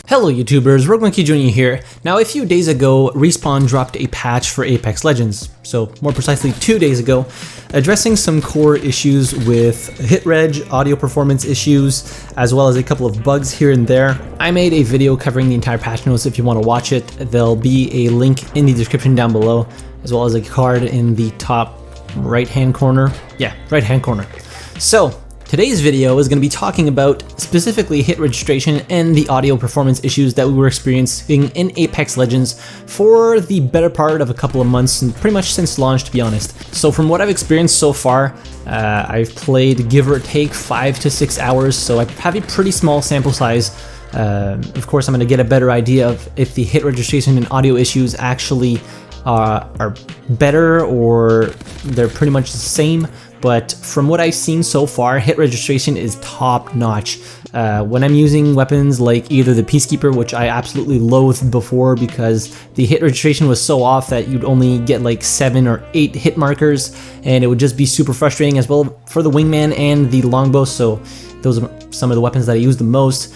Hello YouTubers, RogueMonkeyJr here. Now a few days ago, Respawn dropped a patch for Apex Legends, so more precisely 2 days ago, addressing some core issues with hit reg, audio performance issues, as well as a couple of bugs here and there. I made a video covering the entire patch notes if you want to watch it. There'll be a link in the description down below, as well as a card in the top right-hand corner. Yeah, right-hand corner. So, today's video is going to be talking about specifically hit registration and the audio performance issues that we were experiencing in Apex Legends for the better part of a couple of months, and pretty much since launch, to be honest. So from what I've experienced so far, I've played give or take 5 to 6 hours, so I have a pretty small sample size. Of course, I'm going to get a better idea of if the hit registration and audio issues actually are better or they're pretty much the same. But from what I've seen so far, hit registration is top notch. When I'm using weapons like either the Peacekeeper, which I absolutely loathed before because the hit registration was so off that you'd only get like 7 or 8 hit markers, and it would just be super frustrating, as well for the Wingman and the Longbow, so those are some of the weapons that I use the most.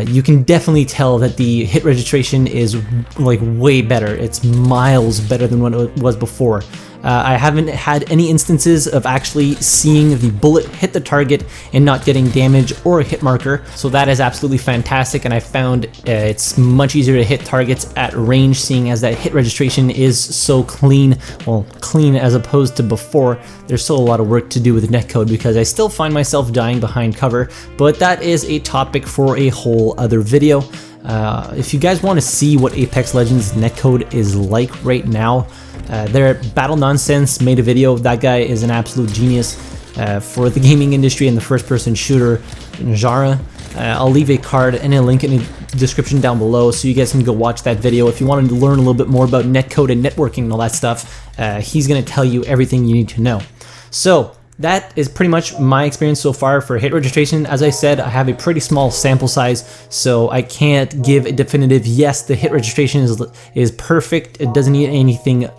You can definitely tell that the hit registration is like way better. It's miles better than what it was before. I haven't had any instances of actually seeing the bullet hit the target and not getting damage or a hit marker, so that is absolutely fantastic, and I found it's much easier to hit targets at range, seeing as that hit registration is so clean. Well, clean as opposed to before. There's still a lot of work to do with netcode because I still find myself dying behind cover, but that is a topic for a whole other video. If you guys want to see what Apex Legends netcode is like right now, there, Battle Nonsense made a video. That guy is an absolute genius for the gaming industry and the first-person shooter genre. I'll leave a card and a link in the description down below so you guys can go watch that video if you want to learn a little bit more about netcode and networking and all that stuff. He's going to tell you everything you need to know. So that is pretty much my experience so far for hit registration. As I said, I have a pretty small sample size, so I can't give a definitive yes, the hit registration is perfect, it doesn't need anything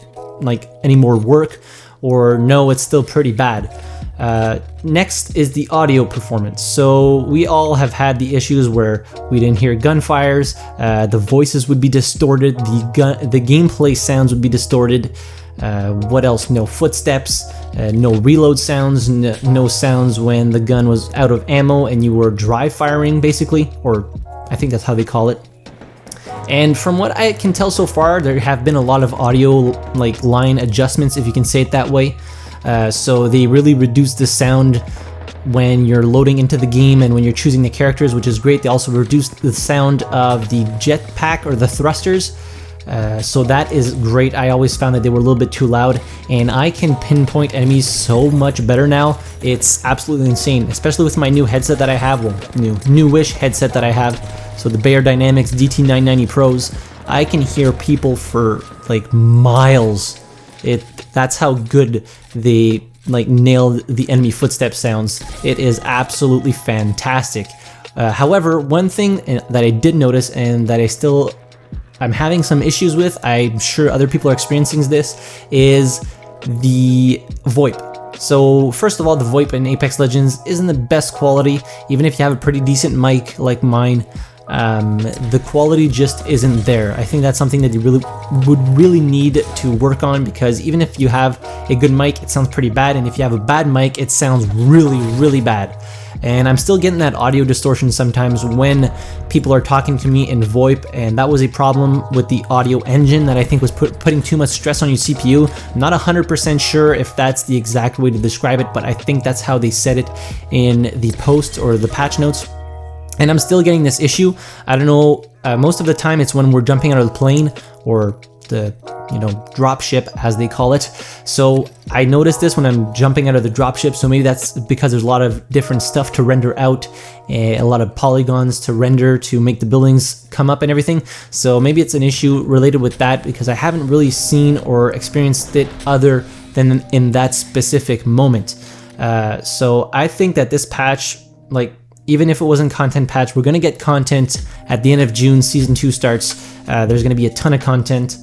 like any more work, or no, it's still pretty bad. Next is the audio performance. So we all have had the issues where we didn't hear gunfires, the voices would be distorted, the gameplay sounds would be distorted. What else? No footsteps, no reload sounds, no sounds when the gun was out of ammo and you were dry firing, basically, or I think that's how they call it. And from what I can tell so far, there have been a lot of audio like line adjustments, if you can say it that way. So they really reduce the sound when you're loading into the game and when you're choosing the characters, which is great. They also reduced the sound of the jetpack or the thrusters. So that is great. I always found that they were a little bit too loud, and I can pinpoint enemies so much better now. It's absolutely insane, especially with my new headset that I have, well, newish headset that I have. So the Bayer Dynamics DT990 Pros, I can hear people for like miles. That's how good they like nail the enemy footstep sounds. It is absolutely fantastic. However, one thing that I did notice and that I'm having some issues with, I'm sure other people are experiencing this, is the VoIP. So first of all, the VoIP in Apex Legends isn't the best quality. Even if you have a pretty decent mic like mine, the quality just isn't there. I think that's something that you would really need to work on, because even if you have a good mic, it sounds pretty bad, and if you have a bad mic, it sounds really, really bad. And I'm still getting that audio distortion sometimes when people are talking to me in VoIP, and that was a problem with the audio engine that I think was putting too much stress on your CPU. I'm not 100% sure if that's the exact way to describe it, but I think that's how they said it in the post or the patch notes. And I'm still getting this issue. I don't know, most of the time it's when we're jumping out of the plane, or the drop ship as they call it. So I noticed this when I'm jumping out of the drop ship, so maybe that's because there's a lot of different stuff to render out, a lot of polygons to render to make the buildings come up and everything. So maybe it's an issue related with that, because I haven't really seen or experienced it other than in that specific moment. So I think that this patch, like, even if it wasn't content patch, we're going to get content at the end of June. Season 2 starts. There's going to be a ton of content,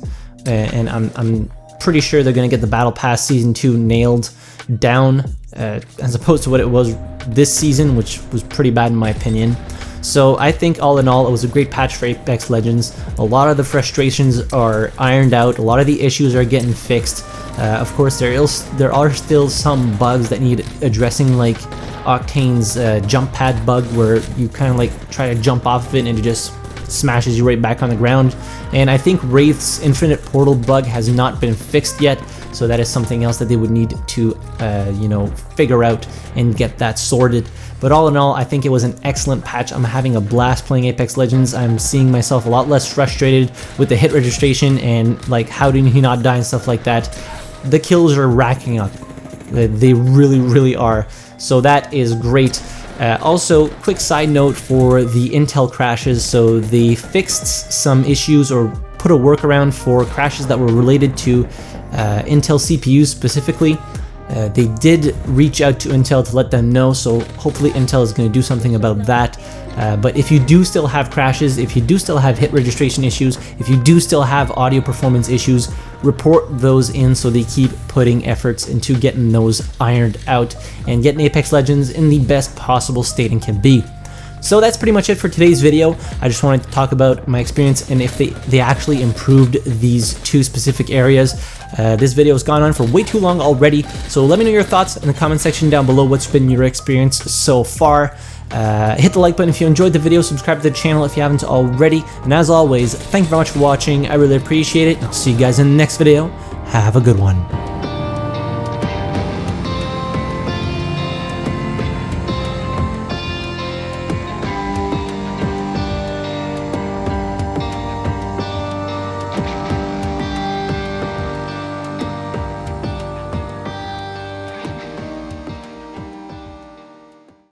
and I'm pretty sure they're going to get the Battle Pass Season 2 nailed down, as opposed to what it was this season, which was pretty bad in my opinion. So I think all in all, it was a great patch for Apex Legends. A lot of the frustrations are ironed out, a lot of the issues are getting fixed. Of course, there are still some bugs that need addressing, like Octane's jump pad bug, where you kind of like try to jump off of it and it just smashes you right back on the ground. And I think Wraith's infinite portal bug has not been fixed yet, so that is something else that they would need to you know, figure out and get that sorted. But all in all, I think it was an excellent patch. I'm having a blast playing Apex Legends. I'm seeing myself a lot less frustrated with the hit registration and like how did he not die and stuff like that. The kills are racking up. They really are. So that is great. Also, quick side note for the Intel crashes. So they fixed some issues or put a workaround for crashes that were related to Intel CPUs specifically. They did reach out to Intel to let them know, so hopefully Intel is going to do something about that. But if you do still have crashes, if you do still have hit registration issues, if you do still have audio performance issues, report those in so they keep putting efforts into getting those ironed out and getting Apex Legends in the best possible state it can be. So that's pretty much it for today's video. I just wanted to talk about my experience and if they actually improved these two specific areas. This video has gone on for way too long already, so let me know your thoughts in the comment section down below. What's been your experience so far? Hit the like button if you enjoyed the video, subscribe to the channel if you haven't already, and as always, thank you very much for watching. I really appreciate it. I'll see you guys in the next video. Have a good one.